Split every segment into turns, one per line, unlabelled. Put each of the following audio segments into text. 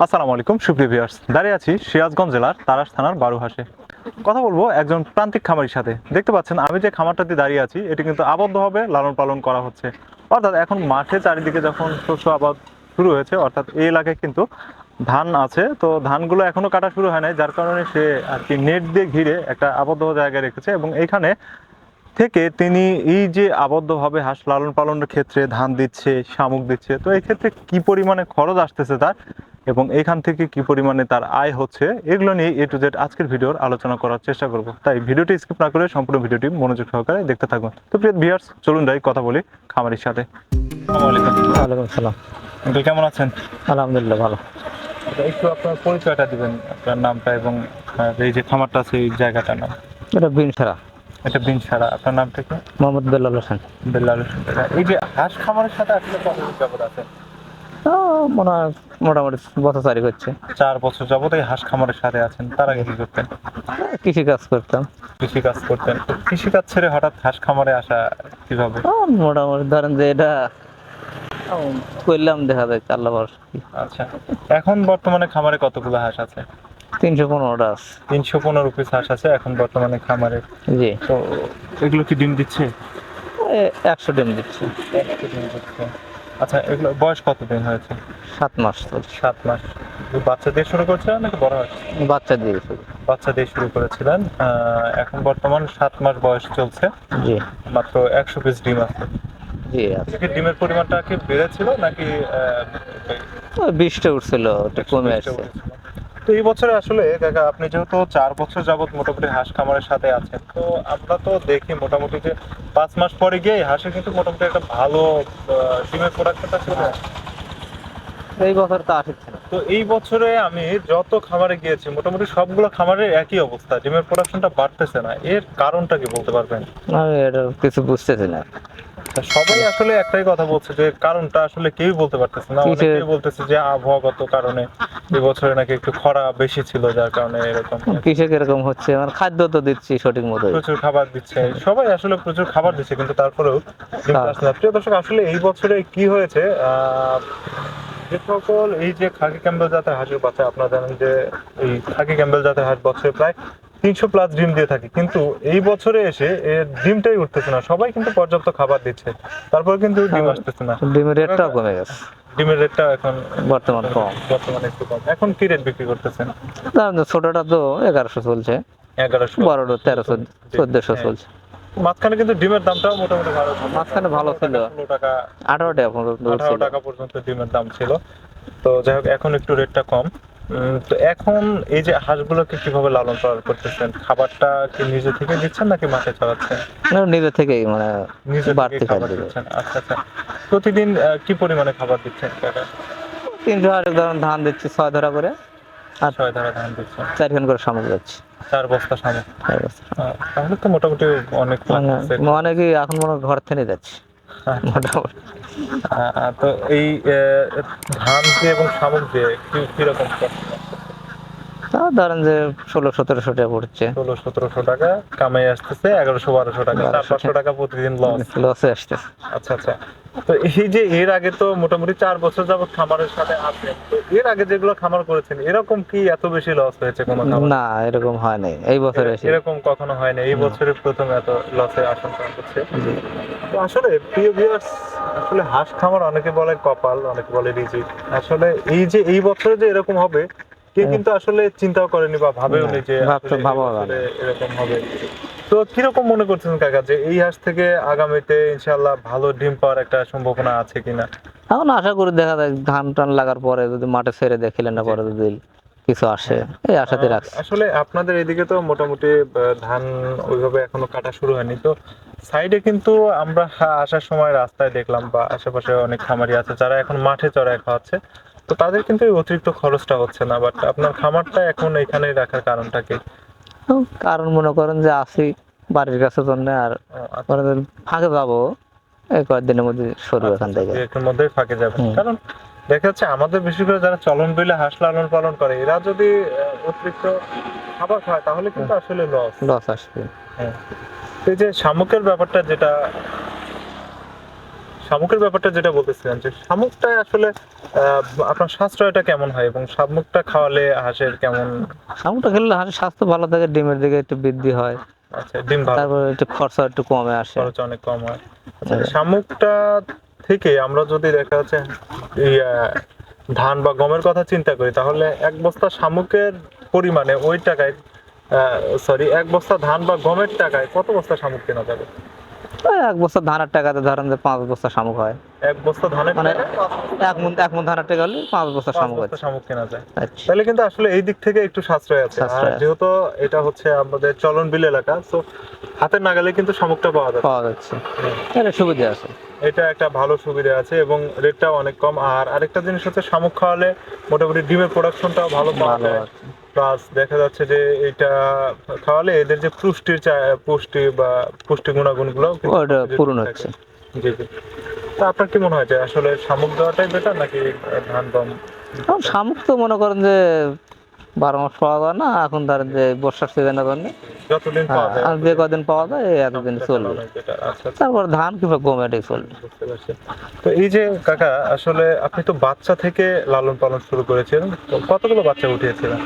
আসসালামু আলাইকুম সুপ্রিয় ভিউয়ার্স, দাঁড়িয়ে আছি সিরাজগঞ্জ জেলার তাড়াশ থানার বারুহাসে। কথা বলবো একজন প্রান্তিক খামারির সাথে। দেখতে পাচ্ছেন আমি যে খামারটাতে দাঁড়িয়ে আছি এটি কিন্তু আবদ্ধভাবে লালন পালন করা হচ্ছে। অর্থাৎ এখন মাঠে চারিদিকে যখন শস্য আবাদ শুরু হয়েছে, অর্থাৎ এই এলাকায় কিন্তু ধান আছে, তো ধানগুলো এখনো কাটা শুরু হয় নাই, যার কারণে সে আর কি নেট দিয়ে ঘিরে একটা আবদ্ধ জায়গায় রেখেছে এবং এইখানে থেকে তিনি এই যে আবদ্ধভাবে হাঁস লালন পালনের ক্ষেত্রে ধান দিচ্ছে, শামুক দিচ্ছে, তো এই ক্ষেত্রে কি পরিমাণে খরচ আসতেছে তার এবং এইখান থেকে কি পরিমাণে তার আয় হচ্ছে, এগুলো নিয়ে এ টু জেড আজকের ভিডিওর আলোচনা করার চেষ্টা করব। তাই ভিডিওটি স্কিপ না করে সম্পূর্ণ ভিডিওটি মনোযোগ সহকারে দেখতে থাকুন। তো প্রিয় ভিউয়ার্স, চলুন যাই কথা বলি খামারির সাথে। আসসালামু আলাইকুম।
ওয়ালাইকুম সালাম।
আঙ্কেল, কেমন আছেন?
আলহামদুলিল্লাহ ভালো।
একটু আপনার পরিচয়টা দিবেন, আপনার নামটা এবং এই যে খামারটা আছে এই জায়গাটার নাম।
এটা বিনসারা,
এটা বিনসারা। আপনার নামটা কি?
মোহাম্মদ বেলাল হোসেন।
বেল্লাল হোসেন। এই যে হাঁস খামারের সাথে আসলে কতদিন যাবত আছেন?
মনে হয় মোটামুটি বছর চারিক হচ্ছে।
4 বছর যাবত এই হাঁস খামারের সাথে আছেন। তার আগে কি করতেন?
কৃষি কাজ করতাম।
কৃষি কাজ করতেন। কৃষি কাজ ছেড়ে হঠাৎ হাঁস খামারে আসা কিভাবে?
মোটামুটি ধরেন যে এটা করলাম, দেখা যায় আল্লাহ ভরসা।
আচ্ছা, এখন বর্তমানে খামারে কতগুলো হাঁস আছে?
315টা আছে।
315 পিস হাঁস আছে এখন বর্তমানে খামারে।
জি,
তো এগুলো কি ডিম দিচ্ছে?
100 ডিম দিচ্ছে।
100 ডিম দিচ্ছে। আচ্ছা, এগুলো বয়স কতদিন হয়েছে?
7 মাস চলছে।
7 মাস। বাচ্চা দিয়ে শুরু করছিলেন নাকি বড় হয়েছে?
বাচ্চা দিয়েছে।
বাচ্চা দিয়ে শুরু করেছিলেন। এখন বর্তমান 7 মাস বয়স চলছে।
জি
মাত্র 100 পিস ডিম আছে।
জি আছে।
থেকে ডিমের পরিমাণটা কি বেড়েছিল নাকি
20টা উঠছিল, ওটা
120
কমে
টা
আসছে।
উঠেছিল? তো এই বছরে আসলে কাকা, আপনি যেহেতু 4 বছর যাবত মোটামুটি হাঁস খামারের সাথে আছেন, তো আমরা তো দেখি মোটামুটি যে 5 মাস পরে গিয়ে হাঁসের কিন্তু মোটামুটি একটা ভালো ডিমের প্রোডাকশনটা চলে আসে।
এই বছর তো আসছে না।
তো এই বছরে আমি যত খামারে গিয়েছি মোটামুটি সবগুলো খামারের একই অবস্থা, ডিমের প্রোডাকশনটা বাড়তেছে না। এর কারণটা কি বলতে পারবেন?
আমি এটা কিছু বুঝতেছি না।
সবাই আসলে একটাই কথা বলছে যে কারণটা আসলে কেউই বলতে পারতেছে না। অনেকেই বলতেছে যে আবহাওয়াগত কারণে এবছরে নাকি একটু খরা বেশি ছিল, যার কারণে এরকম।
কৃষক এরকম হচ্ছে, মানে খাদ্য তো দিচ্ছি সঠিক মতো।
প্রচুর খাবার দিচ্ছে, সবাই আসলে প্রচুর খাবার দিচ্ছে, কিন্তু তারপরেও ডিমটা আসছে না। প্রিয় দর্শক, আসলে এই বছরে কি হয়েছে, যে সকল এই যে খাকি ক্যাম্বেল জাতের হাঁসের বাচ্চা, আপনারা জানেন যে এই খাকি ক্যাম্বেল জাতের হাঁস বছরে প্রায় 300+ ডিম দিয়ে থাকে, কিন্তু এই বছরে এসে এর ডিমটাই উঠতেছে না। সবাই কিন্তু পর্যাপ্ত খাবার দিচ্ছে, তারপর কিন্তু ডিম আসতেছে না।
ডিমের রেটটাও কমে গেছে।
ডিমের রেটটা এখন
বর্তমান কম।
বর্তমানে একটু কম। এখন কি রেট বিক্রি করতেছেন?
ছোটটা তো 1100 চলছে,
1100।
বড়টা 1300 1400 চলছে।
মাঝখানে কিন্তু ডিমের দামটাও মোটামুটি ভালো ছিল।
মাঝখানে ভালো ছিল,
16 টাকা
18 টাকা পর্যন্ত
18
ছিল।
টাকা পর্যন্ত ডিমের দাম ছিল। তো যাই হোক, এখন একটু রেটটা কম। তো এখন এই যে হাঁসগুলোকে কিভাবে লালন পালন করতেছেন? খাবারটা কি নিজে থেকে দিচ্ছেন নাকি মাঠে চড়াচ্ছেন?
নিজে থেকেই মানে
নিজে
বাড়তি
থেকে খাবার
খাদ্য দেয়।
দিচ্ছেন। আচ্ছা আচ্ছা। প্রতিদিন কি পরিমাণে খাবার দিচ্ছেন কাকা?
300 আরেক ধরুন ধান দিচ্ছি 6 ধরা করে, আর
6 ধারা ধান দিচ্ছেন।
4 খান করে শামুক যাচ্ছে।
4 বস্তা শামুক। তাহলে তো মোটামুটি অনেক লাগছে।
মানে কি এখন মনে হয় ঘর থেকে যাচ্ছে মোটামুটি।
তো এই ধান দিয়ে এবং শামুক দিয়ে কিরকম
তাও ধরেন যে 1600-1700 টাকা পড়ছে।
1600-1700 টাকা কামাই আসতেছে, 1100-1200 টাকা, 400-500 টাকা প্রতিদিন লস।
লসে আসতেছে।
আচ্ছা আচ্ছা। তো এই যে এর আগে তো মোটামুটি 4 বছর যাবত খামারের সাথে আছেন, তো এর আগে যেগুলো খামার করেছেন এরকম কি এত বেশি লস হয়েছে কোনো খামার?
না, এরকম হয় নাই এই বছর এসে।
এরকম কখনো হয় না, এই বছরে প্রথম এত লসের আশঙ্কা হচ্ছে। তো আসলে প্রিয় ভিউয়ার্স, আসলে হাঁস খামার অনেকে বলে কপাল, অনেকে বলে রিজিক। আসলে এই যে এই বছরে যে এরকম হবে কেউ কিন্তু আসলে চিন্তাও করেনি বা ভাবেও নি যে আসলে এই বছরে এরকম হবে। তো কিরকম মনে করছেন কাকা যে এই হাঁস থেকে আগামীতে ইনশাআল্লাহ ভালো ডিম পাওয়ার একটা সম্ভাবনা আছে কিনা?
এখন আশা করি দেখা যায় ধান টান লাগার পরে যদি মাঠে ছেড়ে দেখিলেন না, পরে যদি কিছু আসে, এই আশাতে রাখছি।
আসলে আপনাদের এদিকে তো মোটামুটি ধান ওইভাবে এখনো কাটা শুরু হয়নি, তো সাইডে কিন্তু আমরা আসার সময় রাস্তায় দেখলাম বা আশেপাশে অনেক খামারি আছে যারা এখন মাঠে চড়ায় খাওয়াচ্ছে, তো তাদের কিন্তু এই অতিরিক্ত খরচটা হচ্ছে না। বাট আপনার খামারটা এখন এখানেই রাখার কারণটা কি?
কারণ মনে করেন যে আসি বাড়ির কাছে জন্য, আর পরে ফাঁকে যাবো এই কয়েকদিনের মধ্যে সরু এখান থেকে।
এর মধ্যেই ফাঁকে যাবে, কারণ দেখা যাচ্ছে আমাদের বিশেষ করে যারা চলন বিলে হাঁস লালন পালন করে, এরা যদি অতিরিক্ত খাবার খায় তাহলে কিন্তু আসলে লস
আসবে।
হ্যাঁ। এই যে শামুকের ব্যাপারটা, যেটা শামুকের ব্যাপারটা যেটা বলতেছিলেন যে শামুকটা আসলে আপনার সাশ্রয়টা কেমন হয় এবং শামুকটা খাওয়ালে হাঁসের কেমন?
শামুকটা খেলে হাঁসের স্বাস্থ্য ভালো থাকে, ডিমের দিকে একটু বৃদ্ধি হয়,
আচ্ছা, ডিম ভালো,
তারপরে একটু খরচা একটু কমে আসে।
খরচ অনেক কম হয়। আচ্ছা, শামুকটা থেকে আমরা যদি দেখা যাচ্ছে ইয়া, ধান বা গমের কথা চিন্তা করি, তাহলে এক বস্তা শামুকের পরিমাণে ওই টাকায় সরি, এক বস্তা ধান বা গমের টাকায় কত বস্তা শামুক কেনা যাবে?
ওই এক বস্তা ধানের টাকাতে ধরেন যে 5 বস্তা শামুক হয়।
এক বস্তা ধানের
মানে
টাকায়
এক মন ধানের টাকা হলে 5 বস্তা
5
শামুক
বস্তা
হচ্ছে।
শামুক কেনা যায়।
আচ্ছা,
তাহলে কিন্তু আসলে এই দিক থেকে একটু সাশ্রয় আছে। আর
সাশ্রয় আছে।
যেহেতু এটা হচ্ছে আমাদের চলনবিল এলাকা, তো হাতের নাগালে কিন্তু শামুকটা পাওয়া যাচ্ছে।
পাওয়া যাচ্ছে, এটা সুবিধা আছে।
এটা একটা ভালো সুবিধা আছে এবং রেটটাও অনেক কম। আর আরেকটা জিনিস হচ্ছে শামুক খাওয়ালে মোটামুটি ডিমের প্রোডাকশনটাও ভালো পাওয়া
ভালো
যায়।
আছে।
প্লাস দেখা যাচ্ছে যে এটা খাওয়ালে এদের যে পুষ্টি বা পুষ্টি গুণাগুণগুলো কিন্তু
ওটা
সবকিছু
পূরণ
ঠিক
হচ্ছে।
থাকে। জি জি। তা আপনার কি মনে হয় যে আসলে শামুক দেওয়াটাই বেটার নাকি ধান গম?
এখন শামুক তো মনে করেন যে 12 মাস পাওয়া যায় না, এখন ধরেন যে বর্ষার সিজনের জন্য
যতদিন পাওয়া যায়
আর যে কদিন পাওয়া যায় এই এতদিন
শামুকটা
চলবে।
চালানোই better। আচ্ছা আচ্ছা,
তারপর ধান কিংবা গম এটাই চলবে।
বুঝতে পারছি। তো এই যে কাকা, আসলে আপনি তো বাচ্চা থেকে লালন পালন শুরু করেছিলেন, তো কতগুলো বাচ্চা উঠিয়েছিলেন?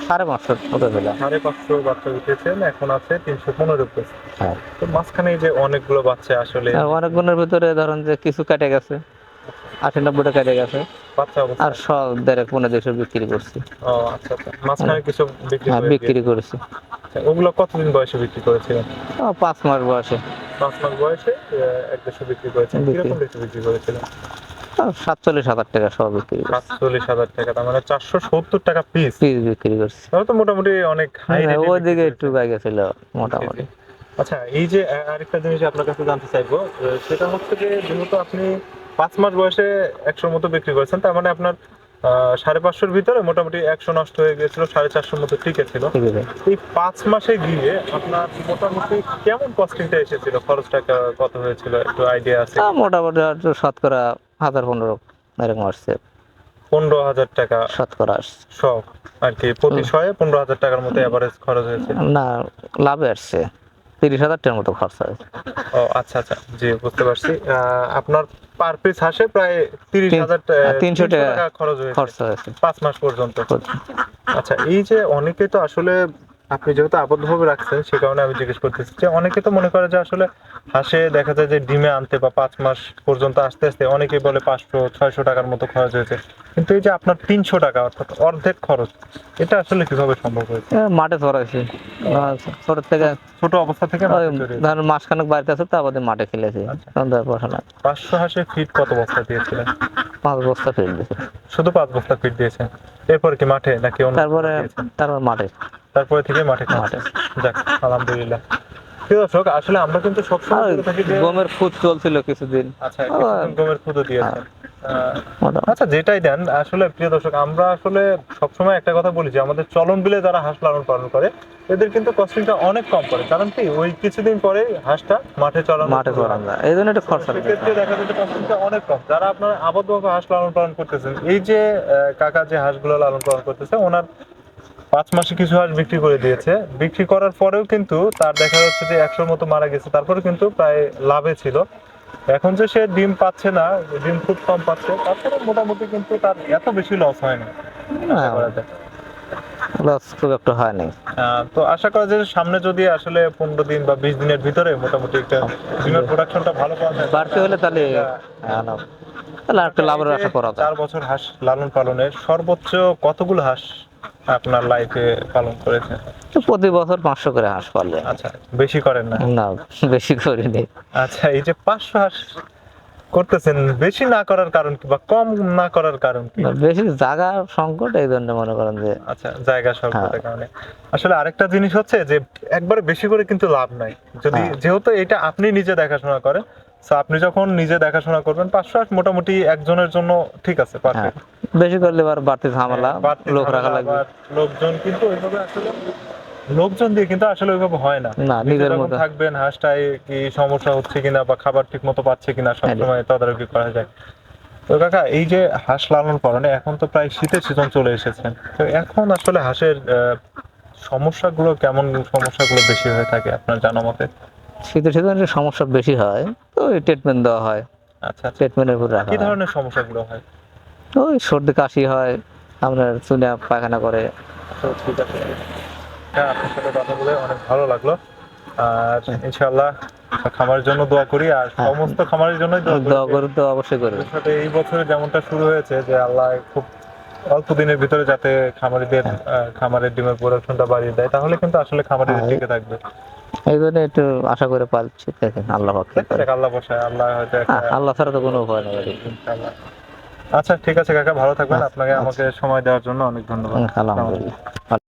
5.5 হতে পেলাম।
550 বাচ্চা উঠিয়েছেন, এখন আছে 315 পিস।
হ্যাঁ,
তো মাঝখানে এই যে অনেকগুলো বাচ্চা আসলে
আর অনেক গুণের ভিতরে ধরেন যে কিছু কেটে গেছে, 80-90টা কেটে গেছে,
বাচ্চা
আর
অবস্থায়।
সব দেড়েক পনেরো 200 বিক্রি করছি।
ও আচ্ছা আচ্ছা, মাঝখানে কিছু বিক্রি
হ্যাঁ,
হয়ে
বিক্রি
গিয়েছে।
করেছি।
আচ্ছা, ওগুলো কতদিন বয়সে বিক্রি করেছিলেন?
5 মাস বয়সে
5 মাস বয়সে 150 বিক্রি করেছেন।
বিক্রি,
কিরকম রেটে বিক্রি করেছিলেন?
47,000 টাকা সব বিক্রি করছি।
47,000 টাকা, তার মানে 470 টাকা পিস।
পিস বিক্রি করছি।
তাহলে তো মোটামুটি অনেক হাই
হ্যাঁ,
রেটে
ওইদিকে একটু জায়গা ছিল মোটামুটি।
আচ্ছা, এই যে আরেকটা জিনিস আপনার কাছে জানতে চাইবো, সেটা হচ্ছে যে যেহেতু আপনি 5 মাস বয়সে 100 মতো বিক্রি করেছেন, তার মানে আপনার 550-র ভিতরে মোটামুটি 100 নষ্ট হয়ে গিয়েছিল, 450-র মতো টিকে ছিল।
ঠিক আছে।
এই 5 মাসে গিয়ে আপনার মোটামুটি কেমন কস্টিংটা এসেছিল, খরচটা কত হয়েছিল, একটু আইডিয়া আছে?
মোটামুটি আর তো শতকরা 1,000-15 এরকম আসছে।
15,000 টাকা
শতকরা আসছে।
সব আর কি, প্রতি শয়ে 15,000 টাকার মতো এভারেজ খরচ হয়েছে।
না, লাভে আসছে 30,000 টাকার মতো খরচা হয়েছে।
ও আচ্ছা আচ্ছা, জি বুঝতে পারছি। আপনার পার পিস হাঁসে প্রায় 30,000
300
টাকা খরচ হয়েছে
খরচা হয়েছে।
5 মাস পর্যন্ত। আচ্ছা, এই যে অনেকে তো আসলে, আপনি যেহেতু আবদ্ধভাবে রাখছেন সে কারণে আমি জিজ্ঞেস করতেছি যে অনেকে তো মনে করে যে আসলে হাঁসে দেখা যায় যে ডিমে আনতে বা 5 মাস পর্যন্ত আস্তে আস্তে অনেকেই বলে 500-600 টাকার মতো খরচ হয়েছে, কিন্তু এই যে আপনার 300 টাকা অর্থাৎ অর্ধেক খরচ, এটা আসলে কিভাবে সম্ভব হয়েছে?
মাঠে চড়াইছি, ছোট থেকে
ছোট অবস্থা থেকে
ওই
মাঠে চড়িয়েছে।
ধরেন মাসখানেক বাড়িতে আছে, তারপর মাঠে খেলেছি।
আচ্ছা।
তখন তো আর পড়াশোনা
500 হাঁসে ফিট কত বস্তা দিয়েছিলেন?
5 বস্তা ফেলে দিয়েছে।
শুধু 5 বস্তা ফিট দিয়েছেন? এরপর কি মাঠে নাকি অন্য
তারপরে
কোথাও দিয়েছেন?
তারপর মাঠে
তারপরে থেকে মাঠে খান?
মাঠে
যাক, আলহামদুলিল্লাহ। প্রিয় দর্শক, আসলে আমরা কিন্তু সবসময়
আর
বলে থাকি যে
গমের খুদ চলছিল কিছুদিন।
আচ্ছা, কিছুদিন গমের খুদও দিয়েছেন।
মোটামুটি
আচ্ছা, যেটাই দেন আসলে প্রিয় দর্শক, আমরা আসলে সবসময় একটা কথা বলি যে আমাদের চলন বিলে যারা হাঁস লালন পালন করে এদের কিন্তু কস্টিংটা অনেক কম পড়ে, কারণ কি ওই কিছুদিন পরে হাঁসটা মাঠে চড়ানো
মাঠে চড়ান যায়, এই জন্য একটু খরচা লাগে।
সেক্ষেত্রে দেখা যাচ্ছে কস্টিংটা অনেক কম। যারা আপনারা আবদ্ধভাবে হাঁস লালন পালন করতেছেন, এই যে কাকা যে হাঁসগুলো লালন পালন করতেছে, ওনার 5 মাসে কিছু হাঁস বিক্রি করে দিয়েছে, বিক্রি করার পরেও কিন্তু তার দেখা যাচ্ছে যে 100-র মতো মারা গেছে, তারপরে কিন্তু প্রায় লাভে ছিল। এখন যে সে ডিম পাচ্ছে না, ডিম খুব কম পাচ্ছে, তারপরে মোটামুটি কিন্তু তার এত বেশি লস হয় না, আশা করা যায়।
লস খুব একটা হয় নাই।
তো আশা করা যায় যে সামনে যদি আসলে 15 দিন বা 20 দিনের ভিতরে মোটামুটি একটা ডিমের প্রোডাকশনটা ভালো পাওয়া যায়,
বাড়তে হলে তাহলে তাহলে আর একটা লাভের আশা করা যায়।
4 বছর হাঁস লালন পালনের সর্বোচ্চ কতগুলো হাঁস আপনার লাইফে পালন করেছেন?
তো প্রতি বছর 500 করে হাঁস পারলে।
আচ্ছা, বেশি করেন না?
না, বেশি করিনি।
আচ্ছা, এই যে 500 হাঁস করতেছেন, বেশি না করার কারণ কি বা কম না করার কারণ কি?
বেশি জায়গা সংকট, এই জন্য মনে করেন যে
আচ্ছা, জায়গা স্বল্পতার কারণে। আসলে আরেকটা জিনিস হচ্ছে যে একবারে বেশি করে কিন্তু লাভ নাই, যদি যেহেতু এটা আপনি নিজে দেখাশোনা করেন, তো আপনি যখন নিজে দেখাশোনা করবেন 500 হাঁস মোটামুটি একজনের জন্য ঠিক আছে, পারফেক্ট।
বেশি করলে আবার বাড়তি ঝামেলা, লোক রাখা লাগবে।
লোকজন কিন্তু ওইভাবে আসলে লোকজন দিয়ে কিন্তু আসলে ওইভাবে হয় না।
না,
নিজে
নিজের
যখন
মতো
থাকবেন, হাঁসটায় কি সমস্যা হচ্ছে কিনা বা খাবার ঠিক মতো পাচ্ছে কিনা সবসময় তদারকি করা যায়। তো কাকা, এই যে হাঁস লালন পালনে এখন তো প্রায় শীতের সিজন চলে এসেছে, তো এখন আসলে হাঁসের সমস্যাগুলো কেমন, সমস্যাগুলো বেশি হয়ে থাকে আপনার জানা মতে?
শীতের সিজনে সমস্যা বেশি হয়, তো ওই ট্রিটমেন্ট দেওয়া হয়।
আচ্ছা,
ট্রিটমেন্টের উপর রাখা
কি
হয়।
ধরনের সমস্যাগুলো হয়?
ওই সর্দি কাশি হয়, আপনার চুনে পায়খানা করে।
তো ঠিক আছে, হ্যাঁ, আপনার সাথে কথা বলে অনেক ভালো লাগলো। আর ইনশাআল্লাহ খামারের জন্য দোয়া করি, আর
হ্যাঁ।
সমস্ত খামারের জন্যই দোয়া করি।
দোয়া করুন তো অবশ্যই করবে।
সাথে এই বছরে যেমনটা শুরু হয়েছে যে আল্লাহ খুব অল্প দিনের ভিতরে যাতে খামারিদের খামারের ডিমের প্রোডাকশনটা বাড়িয়ে দেয়, তাহলে কিন্তু আসলে খামারিদের
হ্যাঁ।
টিকে থাকবে।
এই জন্য একটু আশা করে পাচ্ছি, দেখেন আল্লাহ পাক কি করে।
দেখ, আল্লাহ বসায়, আল্লাহ হয়তো একটা
আল্লাহ ছাড়া তো কোনো উপায় নেই।
ইনশাআল্লাহ। আচ্ছা ঠিক আছে কাকা, ভালো থাকবেন। আপনাকে আমাকে সময় দেওয়ার জন্য অনেক ধন্যবাদ। আসসালামু আলাইকুম।
আলহামদুলিল্লাহ।